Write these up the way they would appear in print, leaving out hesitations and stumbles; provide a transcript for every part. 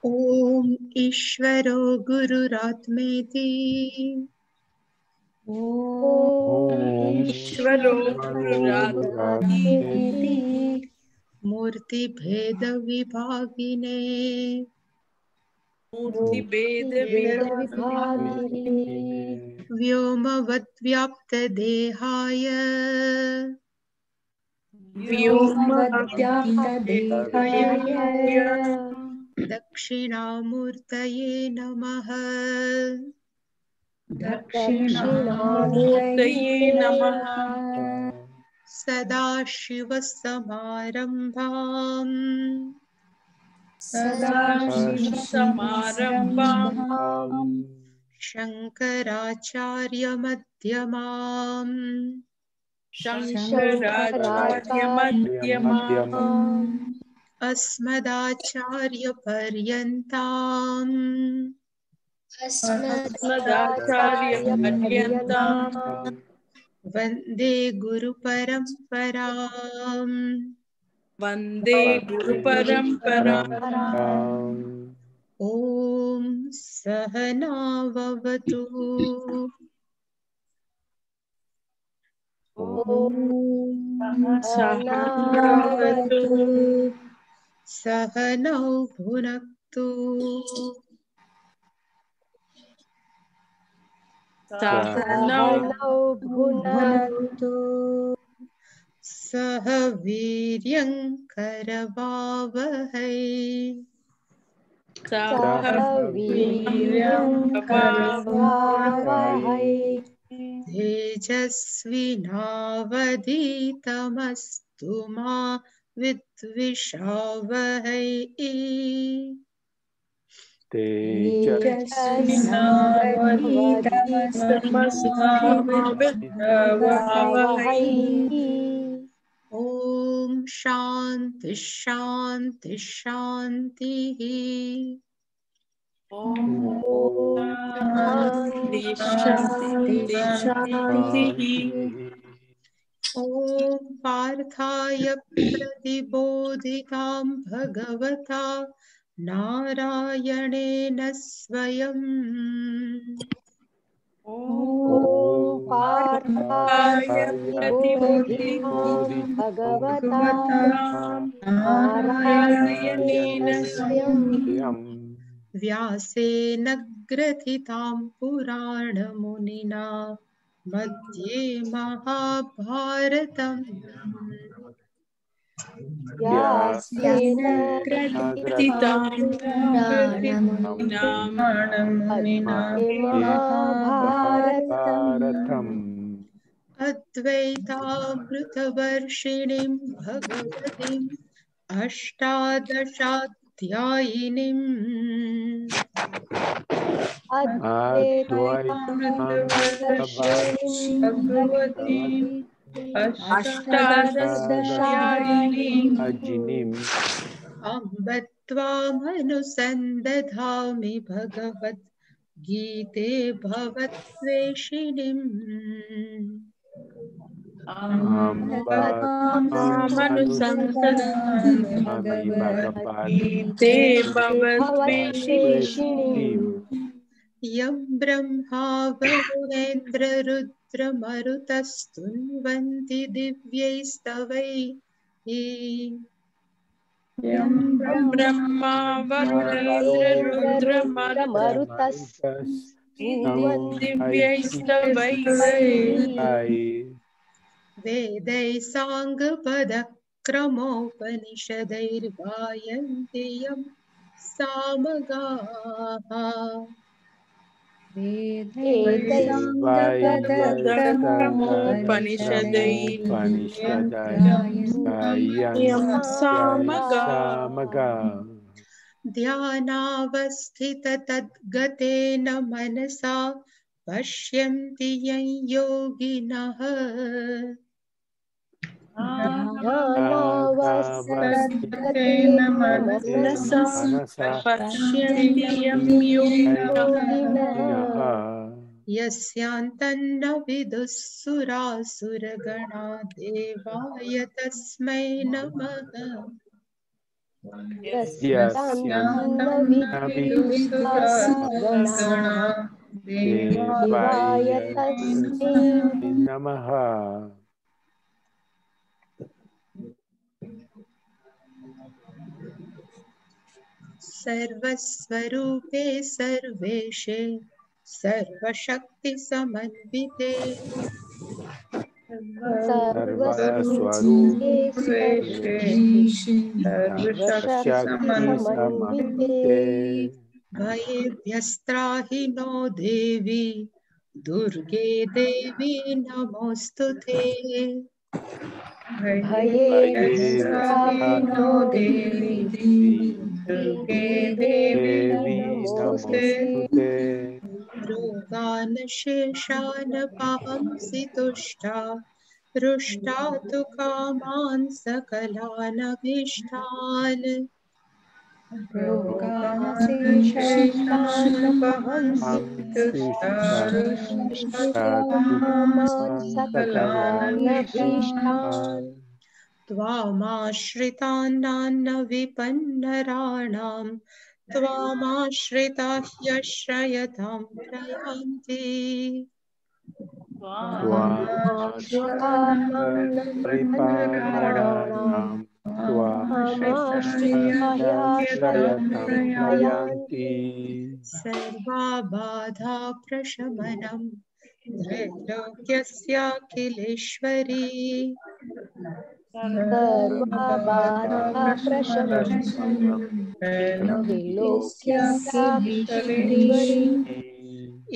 ओम ईश्वरो गुरुरात्मेति ओम ईश्वरो गुरुरात्मेति मूर्तिभेद विभागिने व्योमवद्व्याप्त देहाय दक्षिणामूर्तये नमः। दक्षिणामूर्तये नमः। सदाशिवसमारम्भाम् सदाशिवसमारम्भाम् शङ्कराचार्यमध्यमाम् शङ्कराचार्यमध्यमाम् अस्मदाचार्यपर्यन्ताम् अस्मदाचार्यपर्यन्ताम् वन्दे गुरुपरम्पराम्। वन्दे गुरुपरम्पराम्। ॐ सहनाववतु सहनावतु सहनौ भुनक्तु सहनौ भुनक्तु सह वीर्यं करवावहै सह वीर्यं करवावहै तेजस्विनावधीतमस्तु मा विद्विषावहै। तेजस्विनावधीतमस्तु ॐ शान्ति शान्ति शान्तिः। ॐ पार्थाय प्रतिबोधितां भगवता नारायणेन स्वयं पार्थाय प्रतिबोधितां भगवता नारायणेन स्वयं व्यासेन ग्रथितां पुराणमुनिना मध्ये महाभारतम् व्यासेन ग्रथितां पुराणमुनिना मध्ये महाभारतम् अद्वैतामृतवर्षिणीं भगवतीम् अष्टादशाध्यायिनीम् अद्वैतामृतवर्षिणीं भगवतीम् अष्टादशाध्यायिनीम् अम्ब त्वामनुसन्दधामि भगवद्गीते भवद्वेषिणीम् भगवद्गीते भवद्वेषिणीम् यं ब्रह्मा वरुणेन्द्ररुद्रमरुतस्तुन्वन्ति दिव्यैस्तवैः यं ब्रह्मा वरुणेन्द्ररुद्रमरुतस्तुन्वन्ति दिव्यैस्तवैः वेदैः साङ्गपदक्रमोपनिषदैर्गायन्ति यं सामगाः ध्यानावस्थिततद्गतेन मनसा पश्यन्ति यं योगिनः ध्यानावस्थिततेन मनसा पश्यन्ति यं योगिनः यस्यान्तन्न विदुः सुरासुरगणा देवाय तस्मै नमः। यस्यान्नविदुसुरासुरगणा देवाय तस्मै नमः। सर्वस्वरूपे सर्वेशे सर्वशक्ति समन्विते सर्वस्वरूपे सर्वेशे सर्वशक्ति सर्वशक्ति समन्विते भयेभ्यस्त्राहि नो देवी दुर्गे देवी नमोस्तुते भयेभ्यस्त्राहि नो देवी दुर्गे देवी नमोस्तुते रोगान् शेषान् पांसि तुष्टा रुष्टा तु कामान् सकलान् अभीष्टान् त्वामाश्रितानान्न विपन्नराणां त्वामाश्रिता ह्यश्रयतां प्रयान्ति सर्वा बाधा प्रशमनं त्रैलोक्यस्याखिलेश्वरी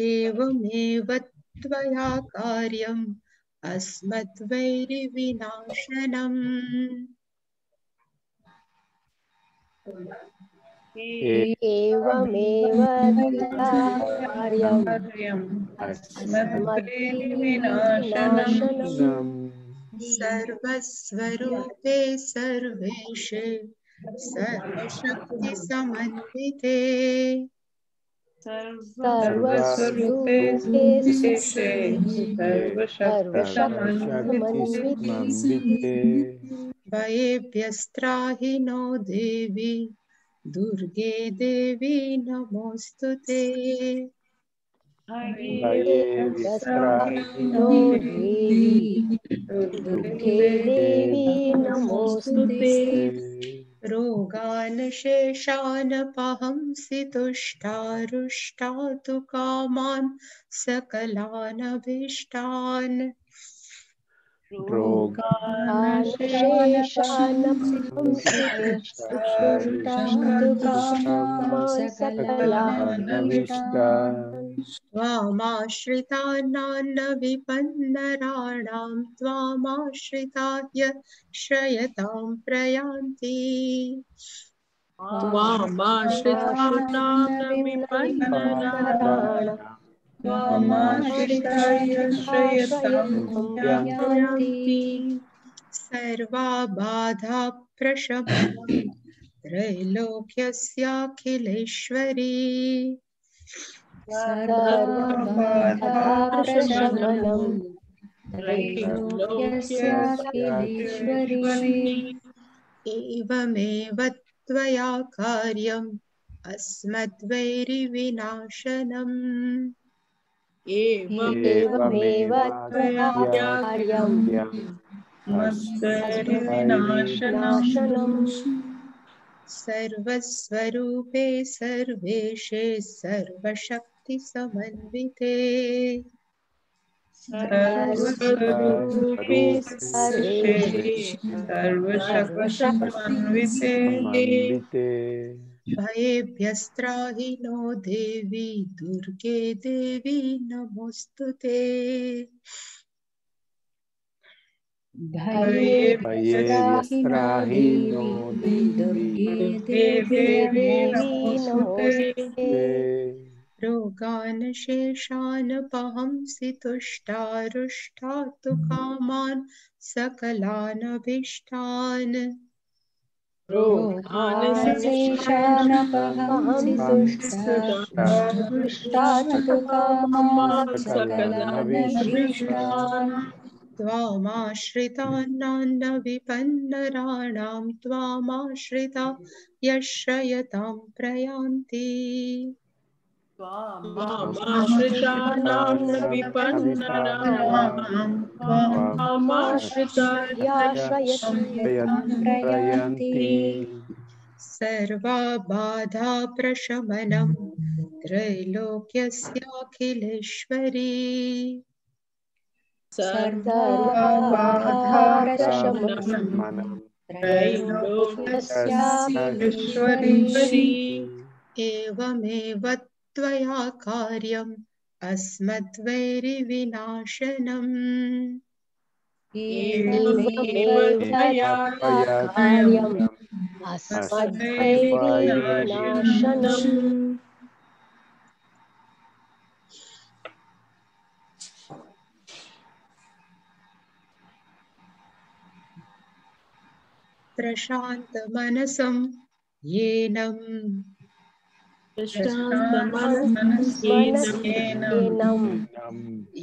एवमेव त्वया कार्यम् अस्मद्वैरिविनाशनम् एवमेव कार्यम् अस्मद्वैरिविनाशनम् सर्वस्वरूपे सर्वेशे सर्वशक्ति समन्विते सर्वस्वरूपे सर्वशक्ति समन्विते भयेभ्यस्त्राहि नो देवी दुर्गे देवी नमोस्तुते भयेभ्यस्त्राहि नो देवी दुर्गे देवी नमोस्तुते रोगान् शेषान् पहंसि तुष्टा रुष्टा तु कामान् सकलान् अभीष्टान् रोगान् शेषान् पहंसि तुष्टा तु कामान् सकलान् अभीष्टान् त्वामाश्रितानान्न विपन्नराणां त्वामाश्रिता ह्यश्रयतां प्रयान्ति त्वामाश्रितानां विपन्नराणां सर्वा बाधा प्रशमनं त्रैलोक्यस्याखिलेश्वरी सर्वबाधाप्रशमनं त्रैलोक्यस्याखिलेश्वरी एवमेव त्वया कार्यम् अस्मद्वैरिविनाशनम् एवमेव त्वया कार्यम् अस्मद्वैरिविनाशनम् सर्वस्वरूपे सर्वेशे सर्वशक्ति समन्विते सर्वस्वरूपे सर्वशक्तिमन्विते भयेभ्यस्त्राहि नो देवी दुर्गे देवी नमोस्तुते भयेभ्यस्त्राहि नो देवी दुर्गे देवी नमोस्तुते रोगान् शेषान् पहंसि तुष्टा रुष्टा तु कामान् सकलान् अभीष्टान् रोगान् शेषान् पहंसि तुष्टा रुष्टा तु कामान् सकलान् अभीष्टान् त्वामाश्रितानान्न विपन्नराणां त्वामाश्रिता यश्रयतां प्रयान्ति त्वामाश्रितानां न विपन्नराणां त्वामाश्रितायाश्रयतां प्रयान्ति सर्वा बाधा प्रशमनं त्रैलोक्यस्याखिलेश्वरी सर्वबाधाप्रशमनं त्रैलोक्यस्याखिलेश्वरी एवमेव त्वया कार्यम् अस्मद्वैरिविनाशनम् एवमेव त्वया कार्यम् अस्मद्वैरिविनाशनम् प्रशान्तमनसं येनं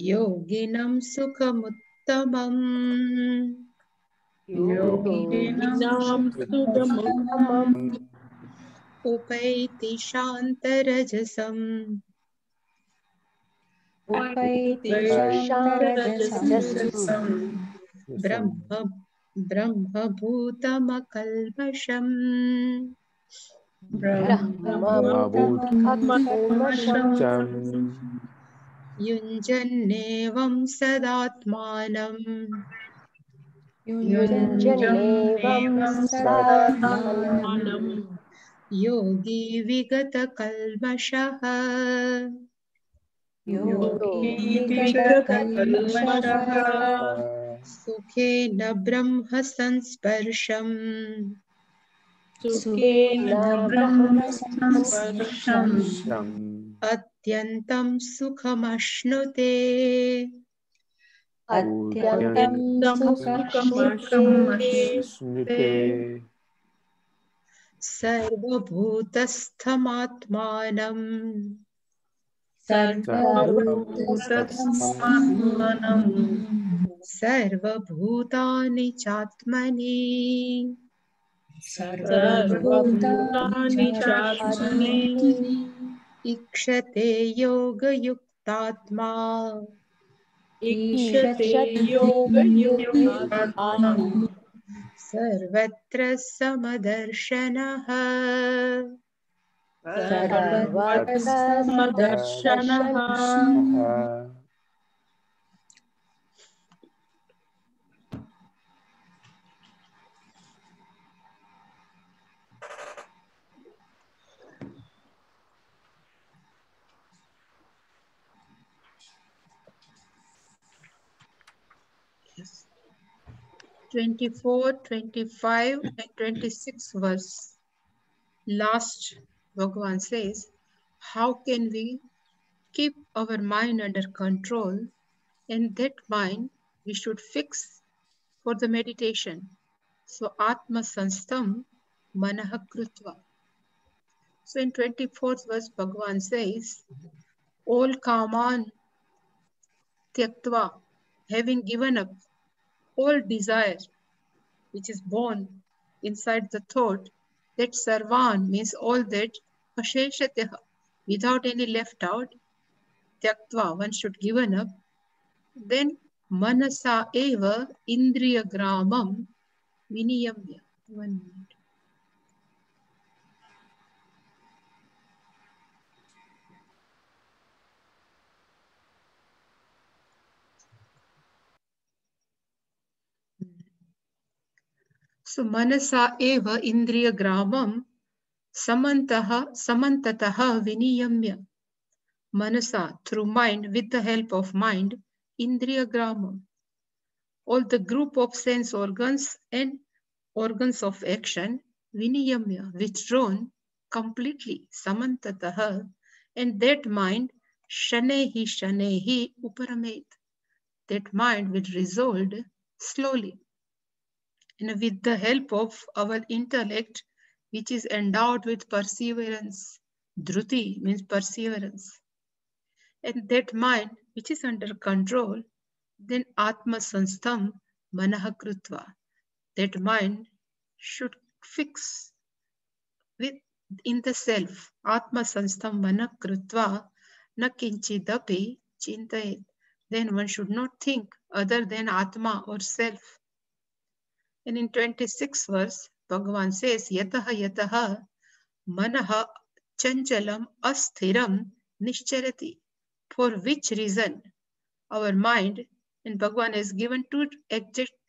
योगिनं सुखमुत्तमम् उपैति शान्तरजसम् ब्रह्मभूतमकल्मषम् युञ्जन्नेवं सदात्मानम् योगी विगतकल्मषः सुखेन ब्रह्म संस्पर्शम् अत्यन्तं सुखमश्नुते सर्वभूतस्थमात्मानम् सर्वभूतानि चात्मनि ईक्षते योगयुक्तात्मा सर्वत्र समदर्शनः Yes. 24, 25 and 26 verse. Last, Bhagavan says, how can we keep our mind under control? And that mind we should fix for the meditation. So, Atma Sanstam Manaha Krutva. So, in 24th verse, Bhagavan says, all Kaman Tyaktva, having given up all desire which is born inside the thought, that Sarvan means all that, Asheshateha, without any left out, Tyaktva, one should given up, then Manasa eva Indriya Gramam Viniyamya. 1 minute. So Manasa eva Indriya Gramam Samantataha Viniyamya. Manasa, through mind, with the help of mind, Indriya Gramam. All the group of sense organs and organs of action, Viniyamya, withdrawn completely, Samantataha, and that mind, Shanehi Uparamet. That mind will resolve slowly. And with the help of our intellect, which is endowed with perseverance. Dhruti means perseverance. And that mind, which is under control, then Atma Sanstham Manaha Krutva. That mind should fix in the self. Atma Sanstham Manaha Krutva Na Kinchidapi Chintayet. Then one should not think other than Atma or self. And in 26th verse, Bhagavan says, Yataha Yataha Manaha Chanchalam Asthiram Nishcharati. For which reason our mind, and Bhagavan has given two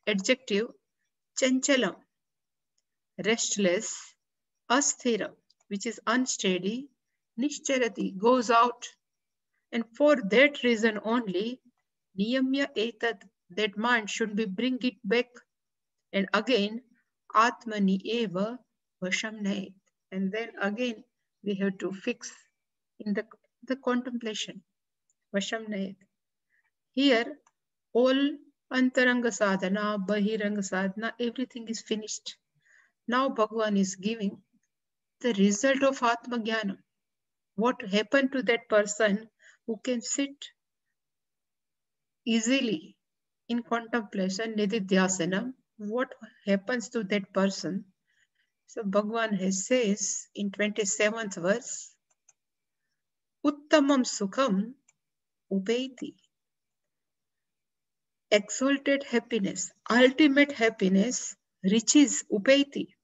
adjective, Chanchalam, restless, Asthiram, which is unsteady, Nishcharati, goes out. And for that reason only, Niyamya Etad, that mind should be bring it back. And again, Atmani eva vasham nayet. And then again, we have to fix in the contemplation, vasham nayet. Here, all antaranga sadhana, bahiranga sadhana, everything is finished. Now Bhagavan is giving the result of Atma Jnana. What happened to that person who can sit easily in contemplation, nididhyasana? What happens to that person? So Bhagavan says in 27th verse, Uttamam Sukham Upeti. Exalted happiness, ultimate happiness, riches, Upeti.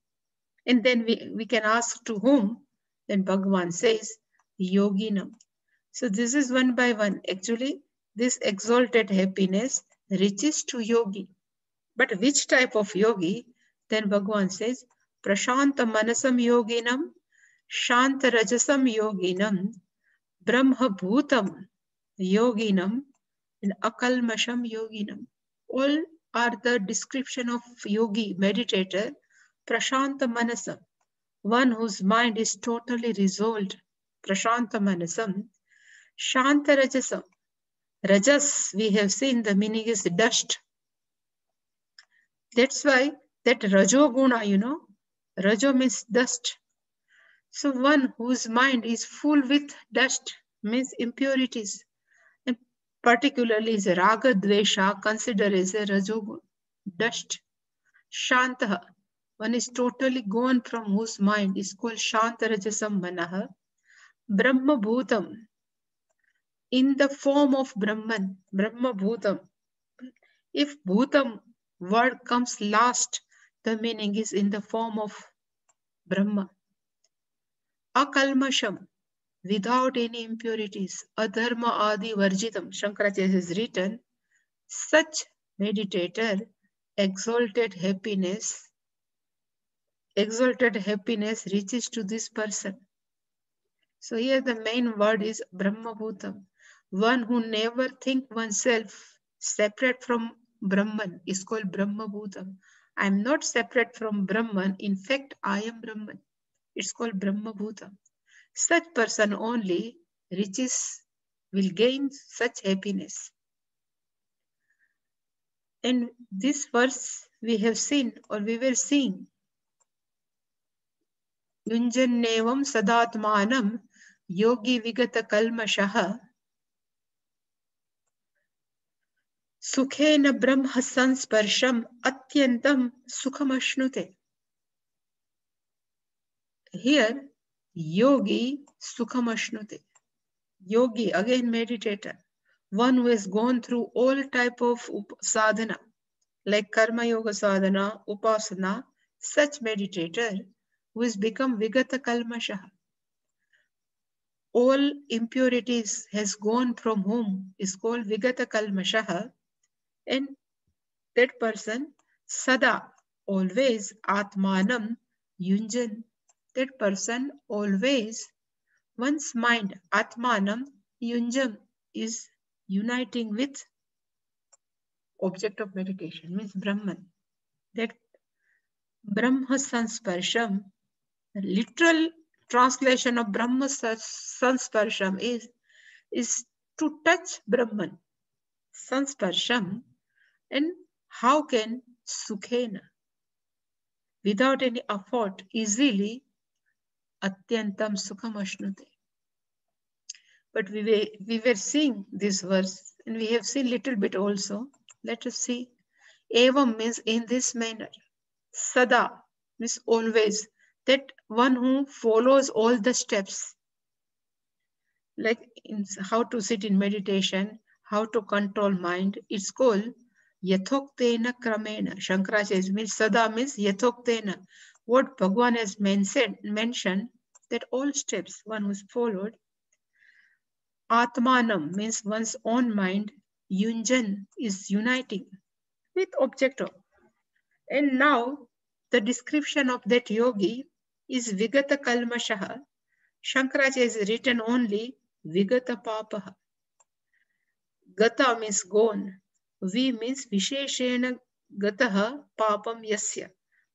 And then we can ask to whom? Then Bhagavan says, Yoginam. So this is one by one. Actually, this exalted happiness reaches to yogi. But which type of yogi? Then Bhagavan says, Prashanta Manasam Yoginam, Shanta Rajasam Yoginam, Brahma Bhutam Yoginam, and Akalmasham Yoginam. All are the description of yogi, meditator, Prashanta Manasam, one whose mind is totally resolved, Prashanta Manasam, Shanta Rajasam. Rajas, we have seen the meaning is dust. That's why that Rajo Guna, Rajo means dust. So one whose mind is full with dust means impurities. And particularly is Raga Dvesha considered as a Rajo dust. Shanta, one is totally gone from whose mind is called Shanta Rajasam Manaha. Brahma Bhutam, in the form of Brahman, Brahma Bhutam. If Bhutam word comes last, the meaning is in the form of Brahma. Akalmasham, without any impurities. Adharma adi varjitam, Shankaracharya has written, such meditator, exalted happiness reaches to this person. So here the main word is Brahma Bhutam. One who never think oneself separate from Brahman is called Brahma Bhutam. I am not separate from Brahman. In fact, I am Brahman. It's called Brahma Bhutam. Such person only will gain such happiness. And this verse we have seen, or we were seeing, Yunjannevam sadatmanam yogi vigata kalmashaha sukhena brahma sansparsham atyantam sukhamashnute. Here, yogi sukhamashnute. Yogi, again meditator, one who has gone through all type of sadhana, like karma yoga sadhana, upasana, such meditator who has become vigata kalmashaha. All impurities has gone from whom is called vigata kalmashaha, and that person sada, always atmanam yunjan. That person always, one's mind, atmanam yunjam, is uniting with object of meditation, means Brahman. That Brahma Sansparsham, the literal translation of Brahma Sansparsham is to touch Brahman. Sansparsham. And how can Sukhena, without any effort, easily, Atyantam Sukhamashnute. But we were seeing this verse, and we have seen little bit also. Let us see. Evam means in this manner. Sada means always. That one who follows all the steps. Like in how to sit in meditation, how to control mind. It's called Yathoktena Kramena. Shankaracharya means Sada means Yathoktena. What Bhagavan has mentioned that all steps one who's followed. Atmanam means one's own mind. Yunjan is uniting with objective. And now the description of that yogi is Vigata Kalmashaha. Shankaracharya is written only Vigata Papaha. Gata means gone. V means Visheshena Gataha Papam Yasya.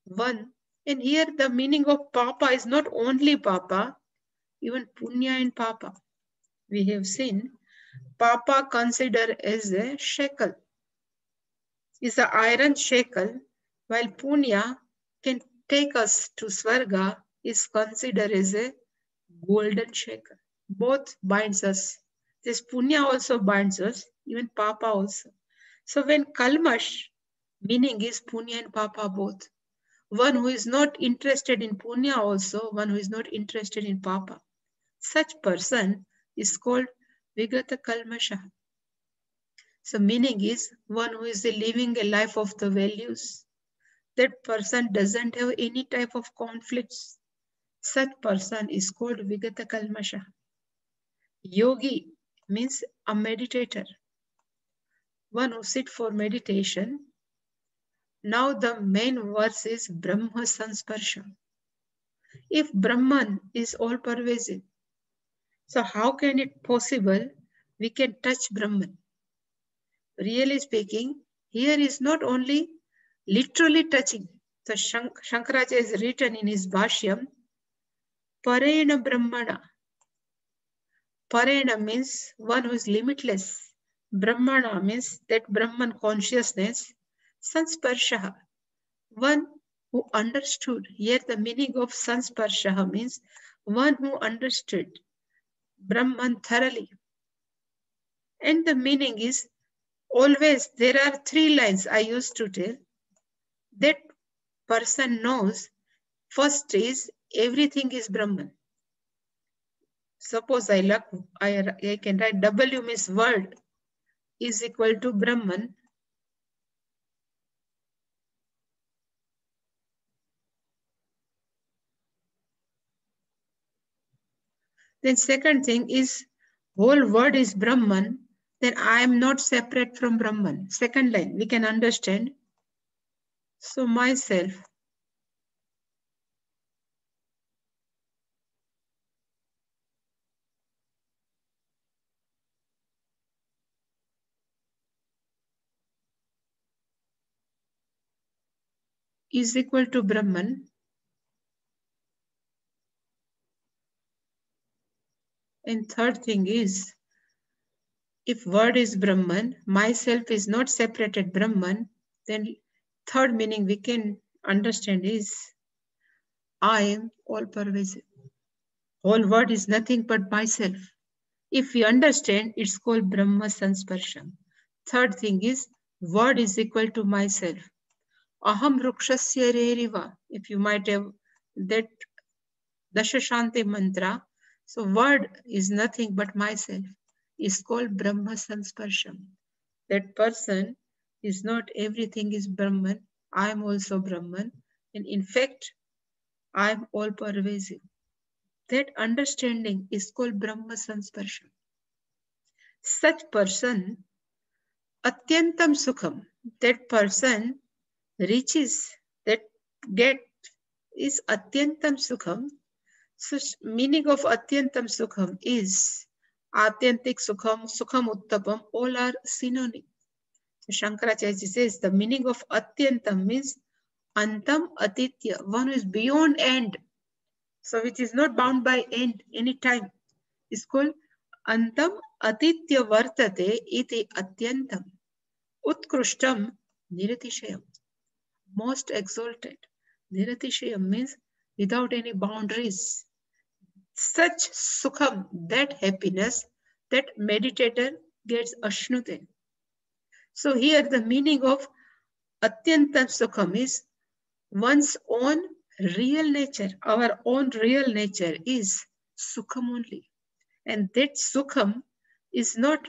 One. And here the meaning of Papa is not only Papa, even Punya and Papa. We have seen Papa considered as a shekel, is an iron shekel, while Punya can take us to Swarga, is considered as a golden shekel. Both binds us. This Punya also binds us, even Papa also. So when Kalmash, meaning is Punya and Papa both. One who is not interested in Punya also, one who is not interested in Papa. Such person is called Vigata Kalmasha. So meaning is one who is living a life of the values. That person doesn't have any type of conflicts. Such person is called Vigata Kalmasha. Yogi means a meditator. One who sits for meditation. Now the main verse is Brahma Sansparsha. If Brahman is all pervasive, so how can it possible we can touch Brahman? Really speaking, here is not only literally touching. So Shankaracharya is written in his Bhashyam, Parena Brahmana. Parena means one who is limitless. Brahmana means that Brahman consciousness. Sansparshaha, one who understood. Here the meaning of Sansparshaha means one who understood Brahman thoroughly. And the meaning is always there are three lines I used to tell. That person knows first is everything is Brahman. Suppose I can write W means word is equal to Brahman. Then second thing is whole word is Brahman, then I am not separate from Brahman. Second line, we can understand. So myself. Is equal to Brahman. And third thing is, if word is Brahman, myself is not separated Brahman, then third meaning we can understand is, I am all pervasive. Whole word is nothing but myself. If we understand, it's called Brahma Sansparsham. Third thing is, word is equal to myself. Aham rukshasya reriva. If you might have that Dashashanti mantra, so word is nothing but myself. Is called Brahma Sansparsham. That person is not everything is Brahman. I am also Brahman. And in fact, I am all pervasive. That understanding is called Brahma Sansparsham. Such person, Atyantam Sukham, that person reaches, that get is Atyantam Sukham. So meaning of Atyantam Sukham is Atyantik Sukham, Sukham Uttapam, all are synonyms. So Shankaracharya says the meaning of Atyantam means Antam Atitya, one who is beyond end. So which is not bound by end any time. It's called Antam Atitya Vartate iti Atyantam. Utkrishtam Niratishayam. Most exalted. Niratishayam means without any boundaries. Such sukham, that happiness, that meditator gets ashnute. So here the meaning of Atyantam Sukham is one's own real nature. Our own real nature is Sukham only. And that Sukham is not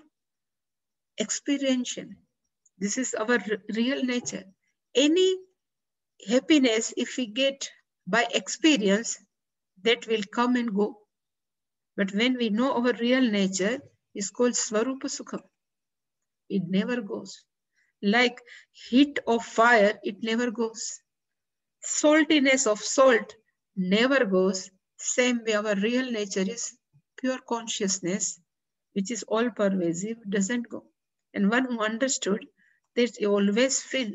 experiential. This is our real nature. Any happiness, if we get by experience, that will come and go. But when we know our real nature, is called Swarupa Sukham. It never goes. Like heat of fire, it never goes. Saltiness of salt never goes. Same way our real nature is pure consciousness, which is all pervasive, doesn't go. And one who understood that you always feel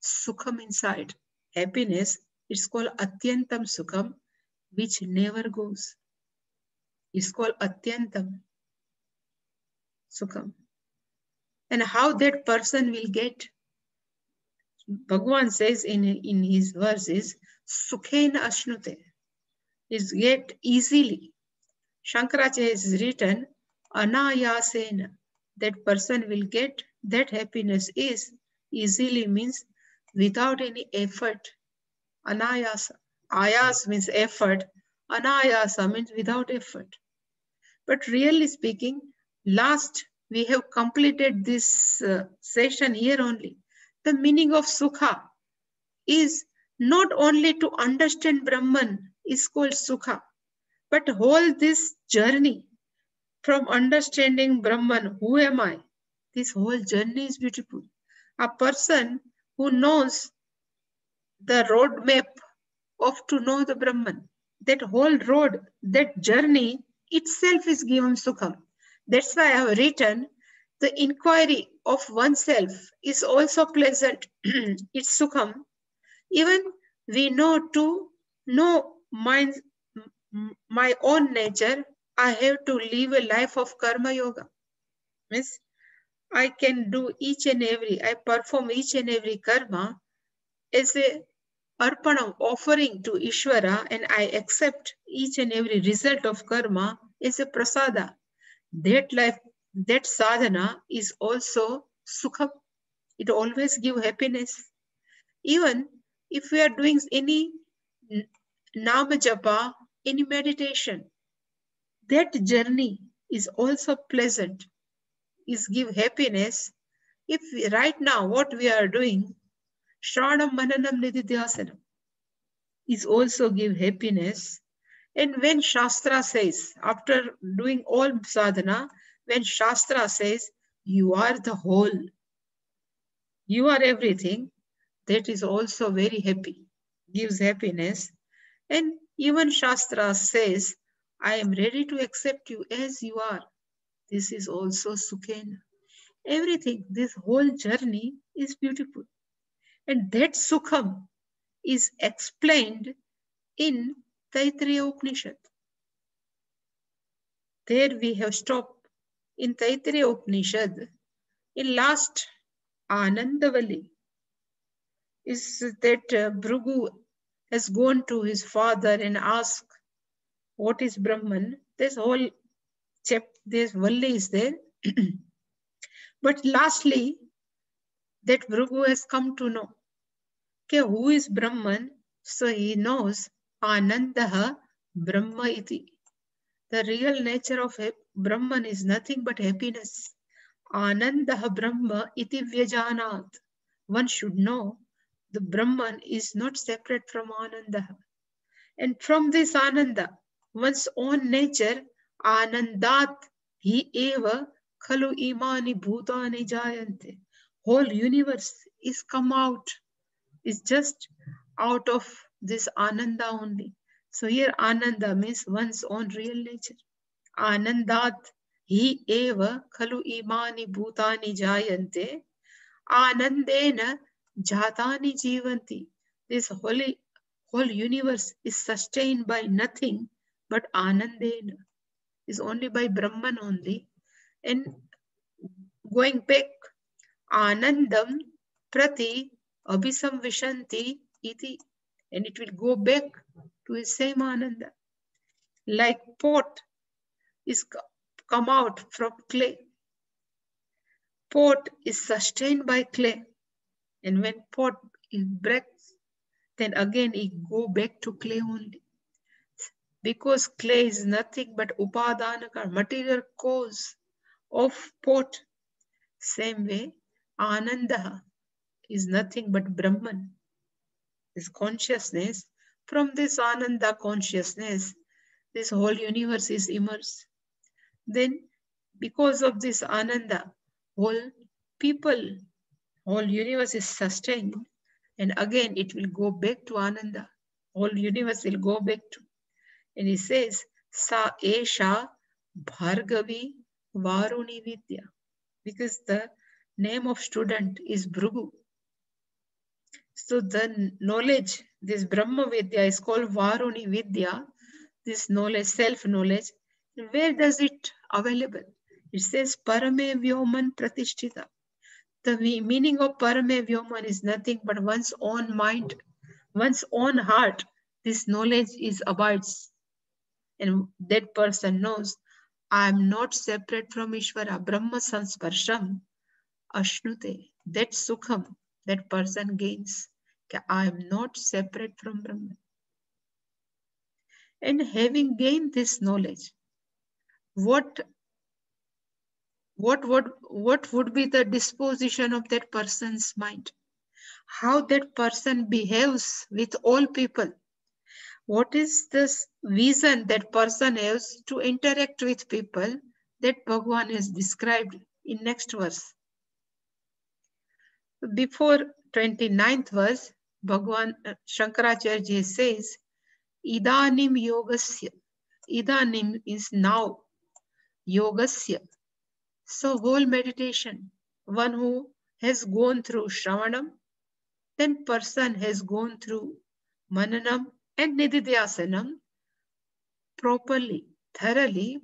Sukham inside, happiness, it's called Atyantam Sukham, which never goes. It's called Atyantam Sukham. And how that person will get, Bhagavan says in his verses, Sukhena Ashnute, is get easily. Shankaracharya has written, Anayasena, that person will get that happiness is easily means without any effort. Anayasa. Ayas means effort. Anayasa means without effort. But really speaking, last we have completed this session here only. The meaning of Sukha is not only to understand Brahman is called Sukha, but whole this journey from understanding Brahman, who am I? This whole journey is beautiful. A person who knows the roadmap of to know the Brahman, that whole road, that journey itself is given Sukham. That's why I have written, the inquiry of oneself is also pleasant. It's Sukham. Even we know to know my own nature, I have to live a life of Karma Yoga. Means I can do each and every, I perform each and every karma as a arpanam, offering to Ishvara, and I accept each and every result of karma as a prasada. That life, that sadhana is also sukha. It always gives happiness. Even if we are doing any nama japa, any meditation, that journey is also pleasant, is give happiness. If we, right now what we are doing, Shravanam Mananam Nididhyasanam, is also give happiness. And when Shastra says, after doing all sadhana, when Shastra says, you are the whole, you are everything, that is also very happy, gives happiness. And even Shastra says, I am ready to accept you as you are. This is also Sukhena. Everything, this whole journey is beautiful. And that Sukham is explained in Taittiriya Upanishad. There we have stopped in Taittiriya Upanishad. In last Anandavali is that Bhrigu has gone to his father and asked, what is Brahman? This whole chapter, this Valli is there. But lastly, that Bhrigu has come to know, okay, who is Brahman? So he knows Anandaha Brahma iti. The real nature of Brahman is nothing but happiness. Anandaha Brahma iti vyajanat. One should know the Brahman is not separate from Anandaha. And from this Ananda, one's own nature, Anandat hi eva khalu imani bhutani jayante. Whole universe is come out, is just out of this Ananda only. So here Ananda means one's own real nature. Anandat hi eva khalu imani bhutani jayante. Anandena jatani jivanti. This whole universe is sustained by nothing but Anandena. Is only by Brahman only. And going back, Anandam prati abhisamvishanti iti. And it will go back to the same Ananda. Like pot is come out from clay. pot is sustained by clay. And when pot is breaks, then again it go back to clay only. Because clay is nothing but upadanaka, material cause of pot. Same way, Ananda is nothing but Brahman, is consciousness. From this Ananda consciousness, this whole universe is immersed. Then, because of this Ananda, whole people, whole universe is sustained, and again it will go back to Ananda. Whole universe will go back to. And he says, Sa Esha Bhargavi Varuni Vidya. Because the name of student is Bhrigu. So the knowledge, this Brahma Vidya is called Varuni Vidya, this knowledge, self-knowledge. Where does it available? It says Parame Vyoman Pratishtita. The meaning of Parame Vyoman is nothing but one's own mind, one's own heart. This knowledge is abides. And that person knows, I am not separate from Ishvara. Brahma Sansparsham Ashnute. That Sukham, that person gains. I am not separate from Brahman. And having gained this knowledge, what would be the disposition of that person's mind? How that person behaves with all people? What is this vision that person has to interact with people that Bhagavan has described in next verse? Before 29th verse, Bhagavan Shankaracharya says, Idanim yogasya. Idanim is now. Yogasya. So whole meditation, one who has gone through Shravanam, then person has gone through Mananam and Nididhyasanam properly, thoroughly,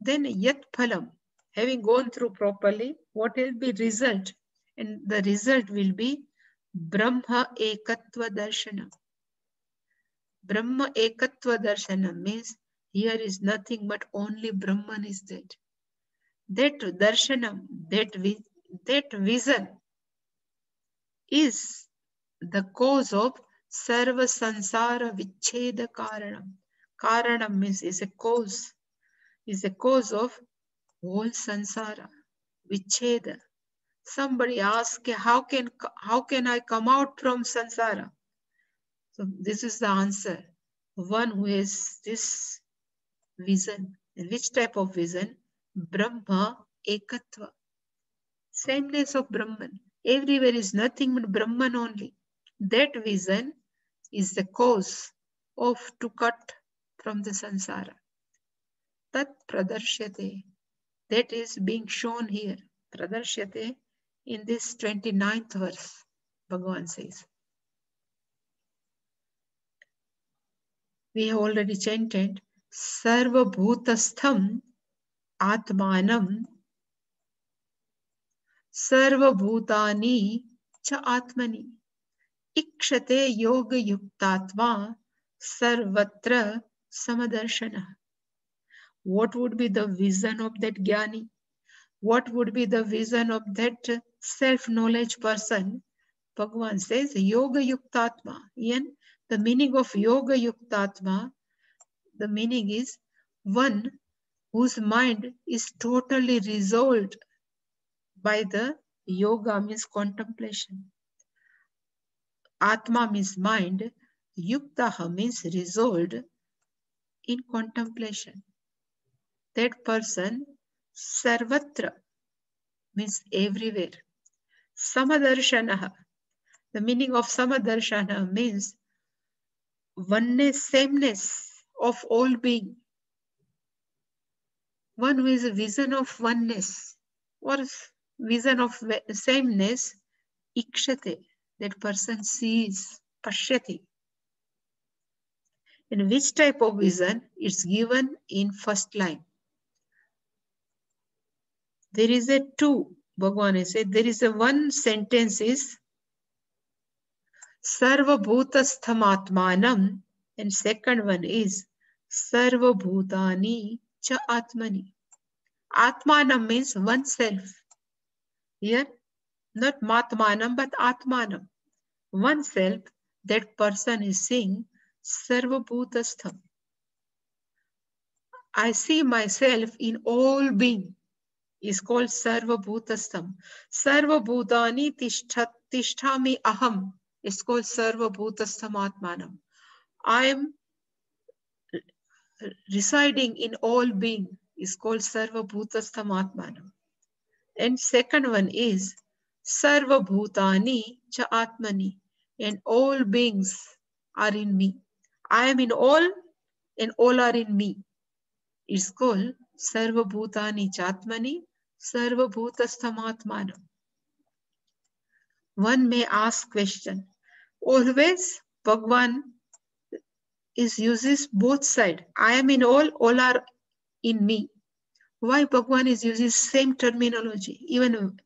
then Yat Phalam, having gone through properly, what will be result? And the result will be Brahma Ekatva Darshanam. Brahma Ekatva Darshanam means here is nothing but only Brahman is there. That darshanam, that vision is the cause of sarva sansara vicheda karanam. Karanam means is a cause of whole sansara, vicheda. Somebody asks, how can I come out from sansara? So this is the answer. One who has this vision. And which type of vision? Brahma Ekatva. Sameness of Brahman. Everywhere is nothing but Brahman only. That vision is the cause of to cut from the sansara. Tat pradarsyate. That is being shown here. Pradarsyate in this 29th verse. Bhagavan says. We have already chanted Sarva Bhutastham Atmanam Sarva Bhutani Cha Atmani Ikshate Yoga Yuktatva Sarvatra Samadarshana. What would be the vision of that Jnani? What would be the vision of that self-knowledge person? Bhagavan says Yoga Yuktatma. And the meaning of Yoga Yuktatma, the meaning is one whose mind is totally resolved by the yoga means contemplation. Atma means mind, Yuktaha means resolved in contemplation. That person, Sarvatra means everywhere. Samadarshanaha. The meaning of Samadarshana means oneness, sameness of all being. One who is a vision of oneness or vision of sameness, ikshate, that person sees, pashyati. In which type of vision? It's given in first line. There is a two, Bhagavan said, there is a one sentence is Sarva Bhutastham Atmanam, and second one is Sarva Bhutani Cha Atmani. Atmanam means oneself. Here, not matmanam, but atmanam. Oneself, that person is seeing sarvabhutastham. I see myself in all being is called sarvabhutastham. Sarvabhutani tishtami aham is called sarvabhutastham atmanam. I am residing in all being is called sarvabhutastham atmanam. And second one is sarvabhutani cha atmani, and all beings are in me. I am in all and all are in me. It's called sarvabhutani cha atmani, sarvabhutastham atmanam. One may ask question. Always Bhagwan uses both sides. I am in all are in me. Why Bhagwan is using same terminology? Even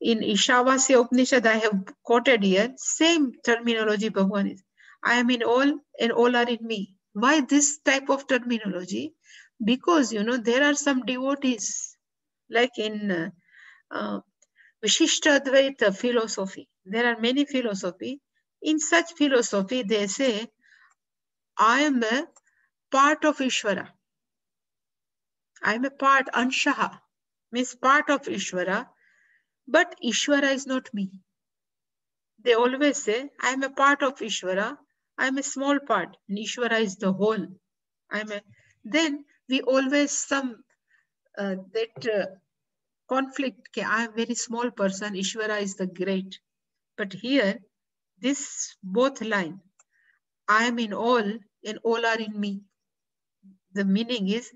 in Ishavasya Upanishad, I have quoted here, same terminology Bhagwan is. I am in all and all are in me. Why this type of terminology? Because, there are some devotees, like in Vishishta Advaita philosophy. There are many philosophy. In such philosophy, they say, I am a part of Ishvara. I am a part, Anshaha, means part of Ishvara, but Ishvara is not me. They always say, I am a part of Ishvara, I am a small part, and Ishvara is the whole. Then we always conflict, okay, I am a very small person, Ishvara is the great. But here, this both line, I am in all and all are in me. The meaning is,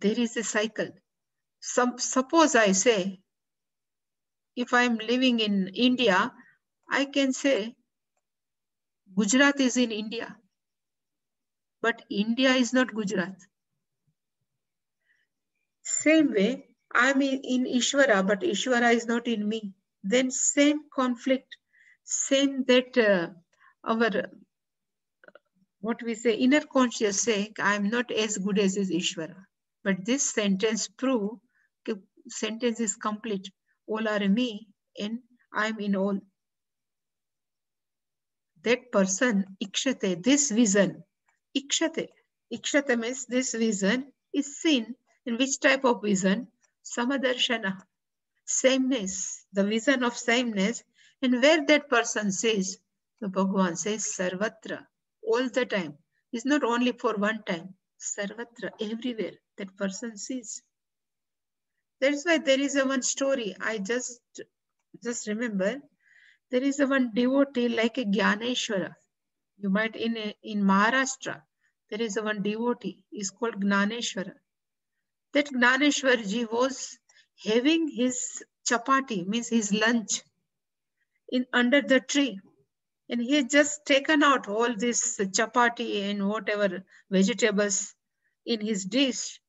there is a cycle. Suppose I say, if I am living in India, I can say Gujarat is in India, but India is not Gujarat. Same way, I am in Ishvara, but Ishvara is not in me. Then same conflict, same that our, what we say, inner conscious say, I am not as good as is Ishvara. But this sentence proves, sentence is complete. All are in me and I am in all. That person, ikshate, this vision, ikshate means this vision is seen in which type of vision? Samadarshana, sameness, the vision of sameness, and where that person says, the Bhagavan says, sarvatra, all the time. It's not only for one time, sarvatra, everywhere, that person sees. That's why there is a one story, I just remember, there is a one devotee like a Gyaneshwara. You might in Maharashtra, there is a one devotee, is called Gnaneshwara. That Gnaneshwarji was having his chapati, means his lunch, under the tree. And he had just taken out all this chapati and whatever vegetables in his dish.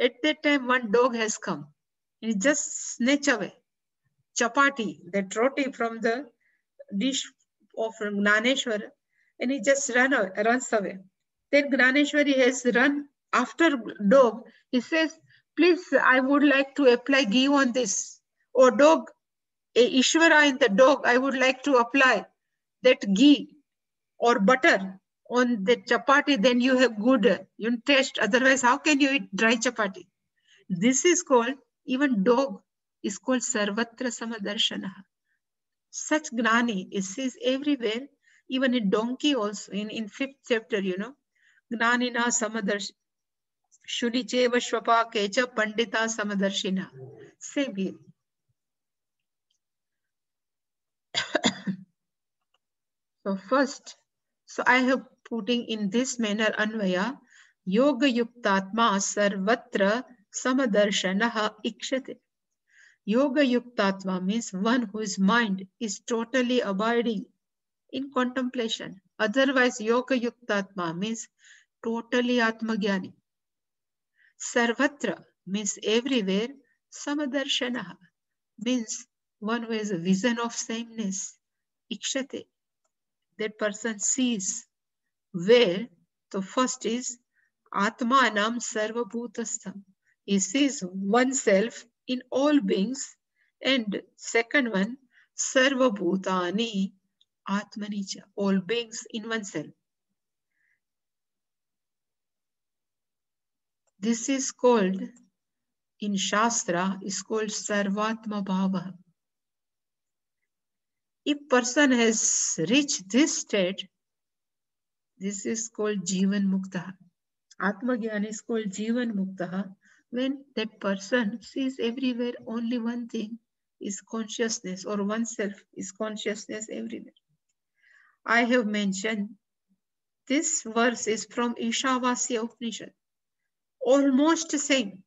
At that time, one dog has come. And he just snatched away chapati, that roti from the dish of Gnaneshwara, and he just runs away. Then Gnaneshwari has run after dog. He says, please, I would like to apply ghee on this. Or dog, Ishvara in the dog, I would like to apply that ghee or butter on the chapati, then you have good taste. Otherwise, how can you eat dry chapati? This is called, even dog is called sarvatra samadarshana. Such gnani is everywhere, even in donkey also, in 5th chapter, gnanina samadarsh shunicheva shvapa kecha pandita samadarshina. Same here. So first, I have putting in this manner Anvaya, yoga yuktatma sarvatra samadarshanaha ikshate. Yoga yuktatma means one whose mind is totally abiding in contemplation. Otherwise, yoga yuktatma means totally atmagyani. Sarvatra means everywhere. Samadarshanaha means one who has a vision of sameness. Ikshate, that person sees. Where? The first is Atmanam Sarvabhutastham. He sees oneself in all beings And second one, Sarva Bhutani Atmanicha, all beings in oneself. This is called, in Shastra, is called Sarvatma Bhava. If person has reached this state, this is called Jivan Mukta. Atma Gyan is called Jivan Mukta when that person sees everywhere only one thing is consciousness, or oneself is consciousness everywhere. I have mentioned this verse is from Ishavasya Upanishad. Almost same.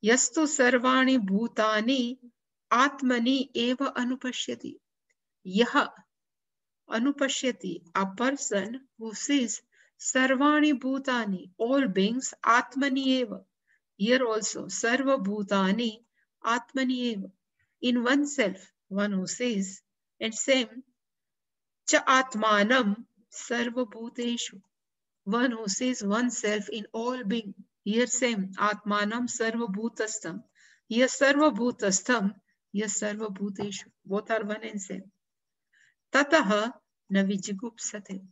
Yastu sarvani bhutani atmani eva anupashyati. Yaha anupashyati, a person who sees sarvani bhutani, all beings, atmani eva. Here also, sarva bhutani atmani eva. In oneself, one who sees, and same, cha atmanam sarva bhuteshu. One who sees oneself in all being. Here same, atmanam sarva bhutastam. Here sarva bhutastam, here sarva bhuteshu. Both are one and same. Tataha na vijigupsate.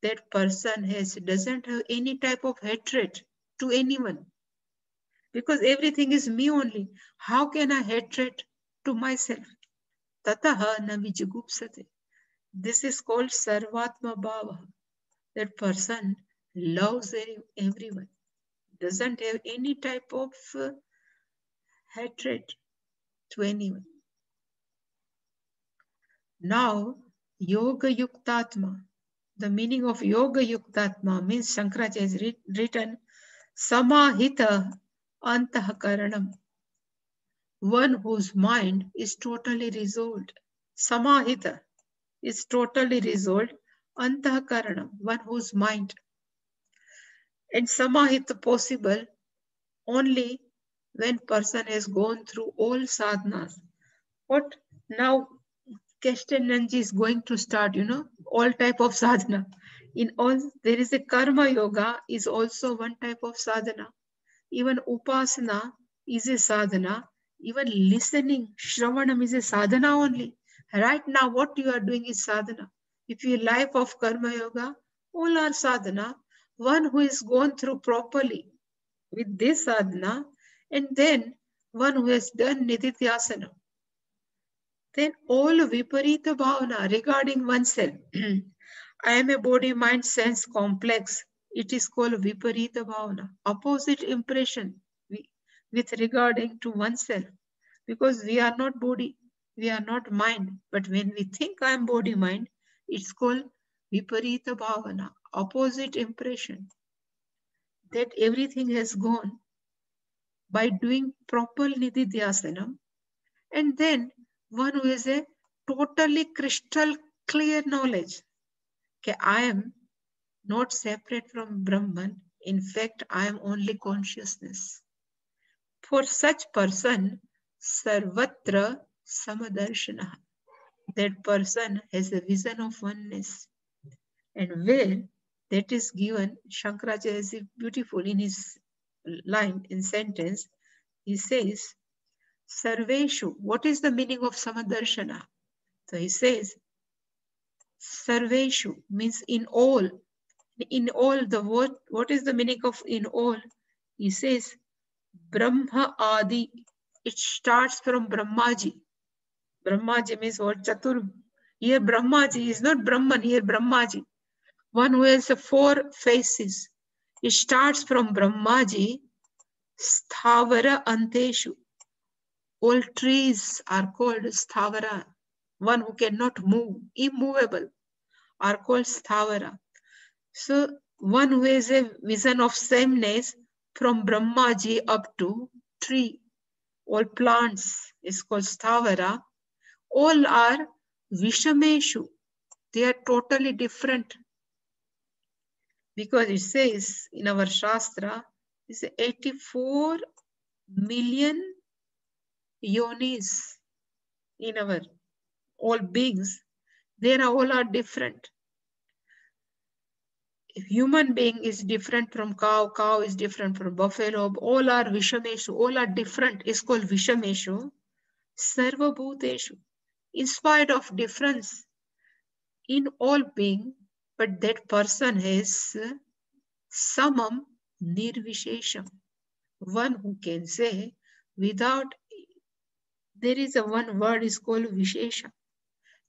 That person doesn't have any type of hatred to anyone. Because everything is me only. How can I hatred to myself? Tataha na vijigupsate. This is called sarvatma bhava. That person loves everyone. Doesn't have any type of hatred to anyone. Now, Yoga Yuktatma. The meaning of Yoga Yuktatma means Shankaracharya has written Samahita Antahakaranam. One whose mind is totally resolved. Samahita is totally resolved. Antahakaranam, one whose mind. And Samahita possible only when person has gone through all sadhanas. What now Kestenanji is going to start, all type of sadhana. In all, there is a karma yoga is also one type of sadhana. Even upasana is a sadhana. Even listening, shravanam is a sadhana only. Right now, what you are doing is sadhana. If your life of karma yoga, all are sadhana. One who is gone through properly with this sadhana, and then one who has done nididhyasana. Then all viparita bhavana regarding oneself. I am a body, mind, sense complex. It is called viparita bhavana. Opposite impression with regarding to oneself. Because we are not body, we are not mind. But when we think I am body, mind, it's called viparita bhavana. Opposite impression. That everything has gone by doing proper nididhyasana. And then one who has a totally crystal clear knowledge. Okay, I am not separate from Brahman. In fact, I am only consciousness. For such person, sarvatra samadarshana. That person has a vision of oneness. And where that is given, Shankaracharya is beautiful in his line, in sentence. He says, Sarveshu. What is the meaning of samadarshana? So he says, Sarveshu means in all. In all, the word, what is the meaning of in all? He says, Brahma Adi. It starts from Brahmaji. Brahmaji means what? Chatur. Here Brahmaji is not Brahman, here Brahmaji. One who has 4 faces. It starts from Brahmaji, Sthavara Anteshu. All trees are called Sthavara. One who cannot move, immovable, are called Sthavara. So one who has a vision of sameness from Brahmaji up to tree, all plants is called Sthavara. All are Vishameshu. They are totally different. Because it says in our Shastra, it's 84 million yonis in our all beings. They are all are different. If human being is different from cow, cow is different from buffalo, all are Vishameshu, all are different. It's called Vishameshu. Sarva Bhuteshu. In spite of difference in all being, but that person has samam nirvishesham. One who can say without, there is a one word is called Vishesha.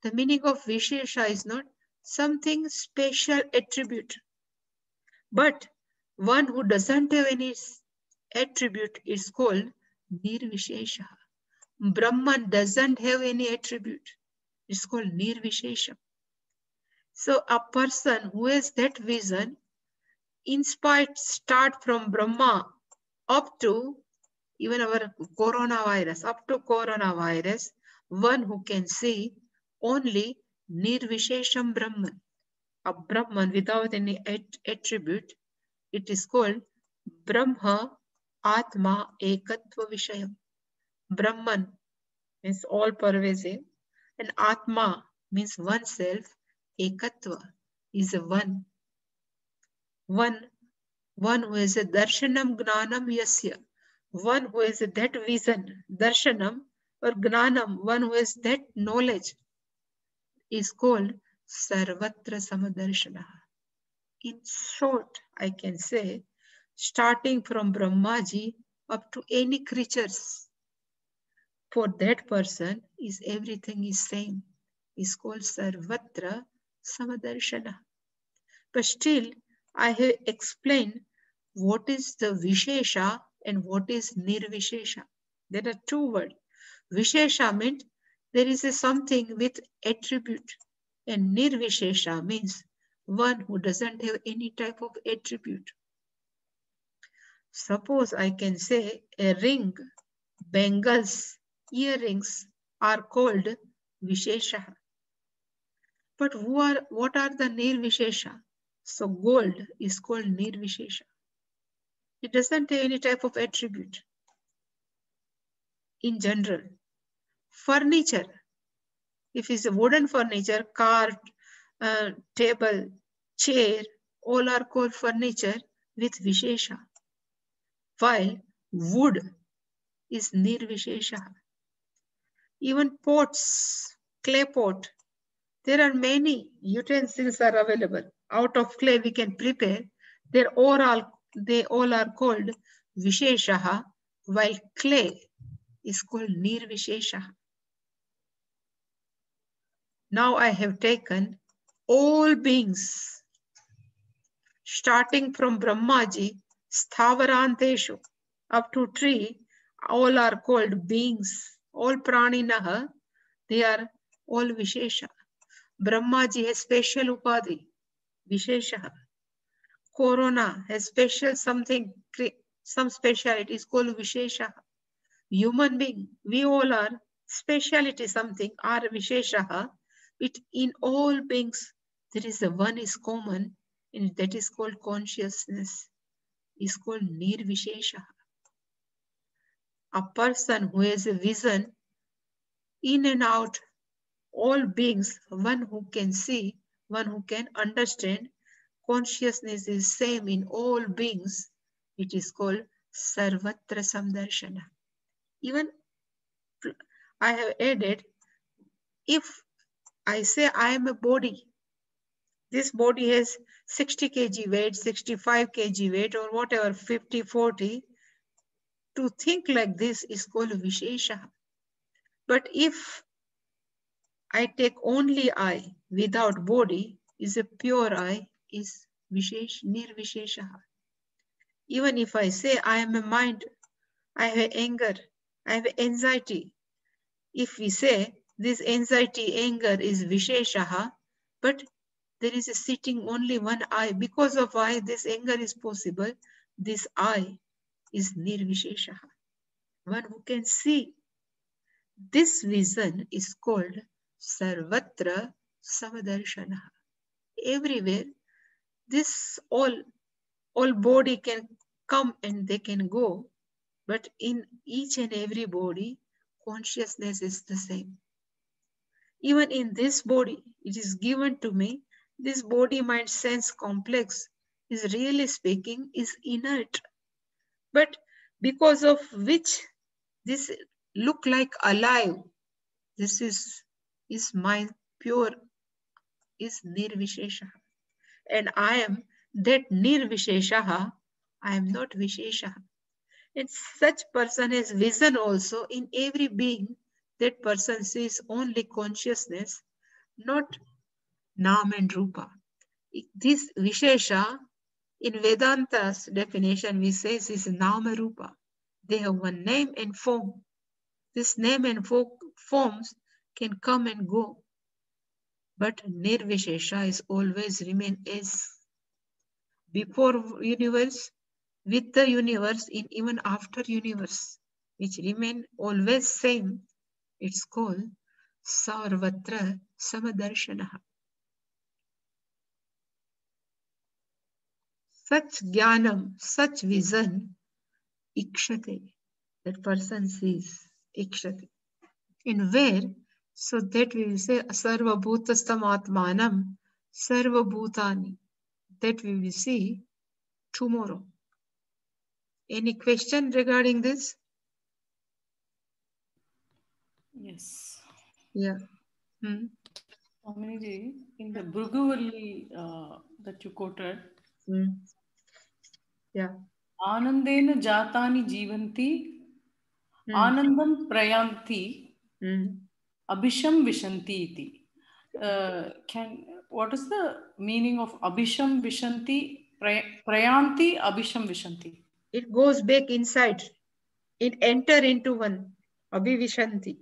The meaning of Vishesha is not something special attribute, but one who doesn't have any attribute is called Nirvishesha. Brahman doesn't have any attribute. It's called Nirvishesha. So a person who has that vision, in spite start from Brahma up to even our coronavirus, up to coronavirus, one who can see only Nirvishesham Brahman, a Brahman without any attribute, it is called Brahma Atma Ekatva Vishayam. Brahman means all pervasive, and Atma means oneself. Ekatva is a one. One who has a darshanam gnanam yasya. One who has that vision, darshanam or gnanam, one who has that knowledge is called sarvatra samadarshana. In short, I can say, starting from Brahmaji up to any creatures, for that person is everything is same. Is called sarvatra samadarshana. But still, I have explained what is the Vishesha and what is Nirvishesha. There are two words. Vishesha means there is a something with attribute, and Nirvishesha means one who doesn't have any type of attribute. Suppose I can say a ring, bangles, earrings are called Vishesha. But what are the Nirvishesha? So gold is called Nirvishesha. It doesn't have any type of attribute. In general, furniture, if it's a wooden furniture, car, table, chair, all are called furniture with Vishesha. While wood is Nirvishesha. Even pots, clay pot, there are many utensils are available. Out of clay we can prepare. They all are called Visheshaha, while clay is called Nirvishesha. Now I have taken all beings, starting from Brahmaji, Sthavaranteshu, up to tree, all are called beings. All praninaha, they are all Vishesha. Brahmaji has special upadhi, Vishesha. Corona has special something, some speciality is called Vishesha. Human being, we all are speciality something, are Vishesha. It in all beings, there is a one is common, and that is called consciousness. Is called Nirvishesha. A person who has a vision in and out, all beings, one who can see, one who can understand, consciousness is same in all beings. It is called Sarvatra Samdarshana. Even I have added, if I say I am a body, this body has 60 kg weight, 65 kg weight, or whatever, 50, 40, to think like this is called Vishesha. But if I take only I without body, is a pure I, is Nirvishesha. Even if I say I am a mind, I have anger, I have anxiety. If we say this anxiety, anger is Vishesha, but there is a sitting only one I, because of I, this anger is possible. This I is Nirvishesha. One who can see. This vision is called Sarvatra Samadarshana. Everywhere, this all body can come and they can go, but in each and every body, consciousness is the same. Even in this body, it is given to me, this body mind sense complex is really speaking is inert. But because of which this look like alive. This is my pure, is nirvishesha. And I am that nirvishesha. I am not vishesha. And such person has vision also in every being. That person sees only consciousness, not Nam and Rupa. This Vishesha, in Vedanta's definition, we say this is Nama Rupa. They have one name and form. This name and forms can come and go. But Nirvishesha is always remain as before universe, with the universe, in even after universe, which remain always same. It's called Sarvatra Samadarshanaha. Such jnanam, such vision, ikshate, that person sees, ikshate. In where? So that we will say sarva bhutastam atmanam, sarva bhutani. That we will see tomorrow. Any question regarding this? Yes. Yeah. Swamiji, in the Bhruguvalli that you quoted, Yeah. Anandena jatani jivanti, Anandam prayanti, Abhisham vishanti iti. What is the meaning of Abhisham vishanti, prayanti, Abhisham vishanti? It goes back inside. It enter into one. Abhivishanti.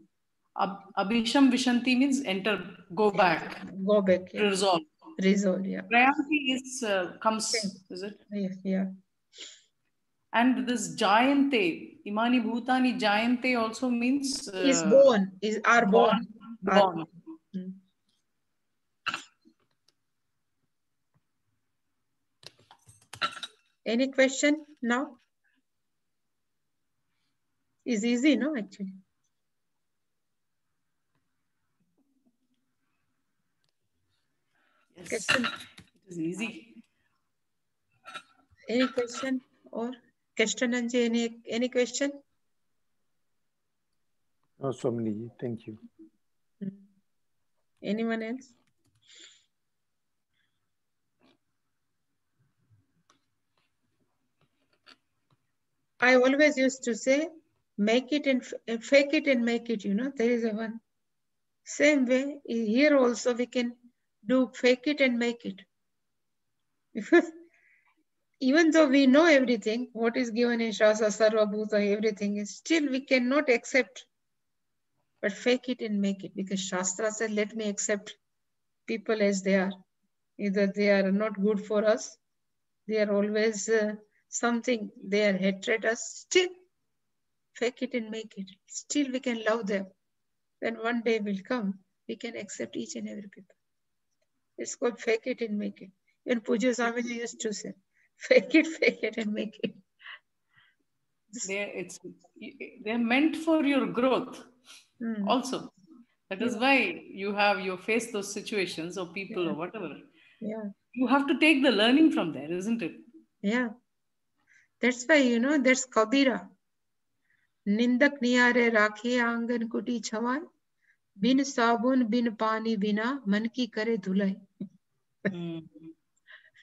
Abhisham vishanti means enter, go back. Go back. Yeah. Resolve. Resolve, yeah. Prayanti is comes, is it? Yeah. And this Jayante, Imani Bhutani Jayante also means is born, are born. Born. Any question now? It's easy, no, actually. Yes, question? It is easy. Any question or question, Anji? Any question? No, Swamiji, thank you. Anyone else? I always used to say, make it and fake it and make it, you know, there is a one. Same way, here also we can do fake it and make it. Because even though we know everything, what is given in Shastra, Sarva Bhuta, everything is, still we cannot accept. But fake it and make it, because Shastra said, let me accept people as they are. Either they are not good for us, they are always something, they are hatred us, still fake it and make it. Still we can love them. Then one day will come, we can accept each and every people. It's called fake it and make it. Even Pujya Swamiji used to say, fake it and make it. They're meant for your growth also. That is why you face those situations or people or whatever. Yeah. You have to take the learning from there, isn't it? Yeah. That's why, you know, that's Kabira. Nindak niyare rakhe angan kuti chawai, bin sabun bin pani bina man ki kare dhulai.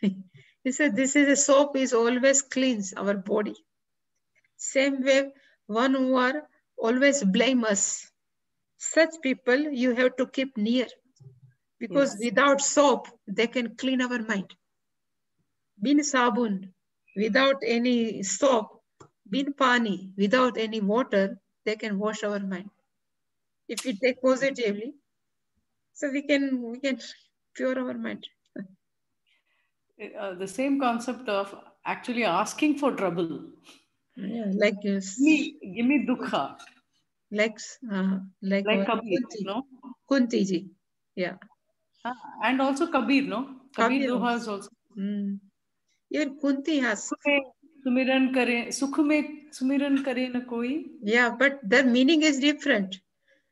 He said, this is a soap is always cleans our body. Same way, one who are always blame us. Such people you have to keep near, because without soap, they can clean our mind. Bin sabun, without any soap, bin pani, without any water, they can wash our mind. If we take positively, so we can pure our mind. The same concept of actually asking for trouble. Yeah, like give me dukha. Like Kabir, no? Kunti ji, yeah. And also Kabir, no? Kabir Doha is also. Even Kunti has. Sumiran kare, sukh mein sumiran kare na koi. Yeah, but the meaning is different.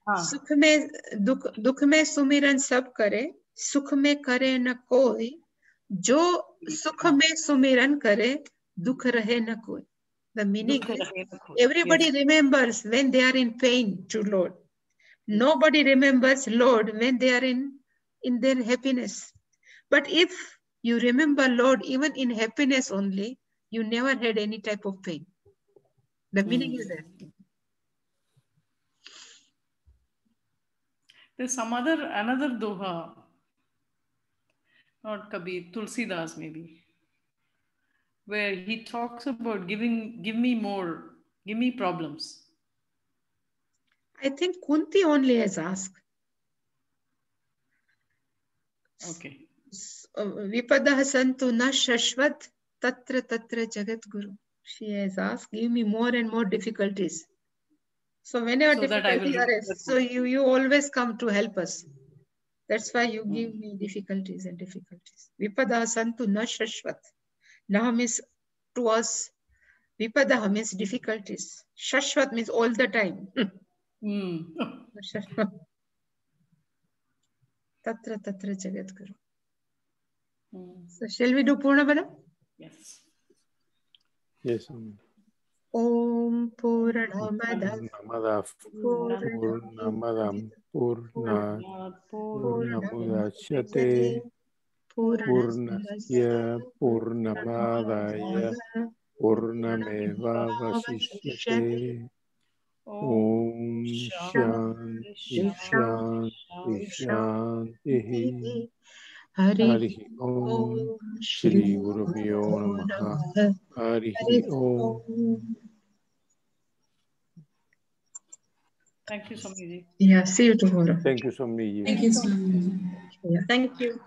Sukh mein, dukh mein sumiran sab kare, sukh mein kare na koi, jo sukh mein sumiran kare, dukh rahe na koi. The meaning is everybody remembers when they are in pain to Lord. Nobody remembers Lord when they are in their happiness. But if you remember Lord even in happiness only, you never had any type of pain. The meaning is that. There's another doha, not Kabir, Tulsidas maybe, where he talks about give me problems. I think Kunti only has asked. Okay. Vipada santu na shashvat tatra jagat guru. She has asked, give me more and more difficulties. So whenever difficulties arise, so you always come to help us. That's why you give me difficulties and difficulties. Vipada santu na shashvat. Now means to us, Vipada means difficulties. Shashvat means all the time. Tatra jagat guru. So shall we do Purna Badam? Yes. Yes. Om Purnamada Purnamadam Purnamudachyate Purnasya Purnamadaya Purnameva Vasishyate. Om Shanti Hari Om Shri Gurubhyo Namaha Hari Om. Thank you, Swamiji. Yeah, see you tomorrow. Thank you, Swamiji. Thank you, Swami. Yeah. Thank you.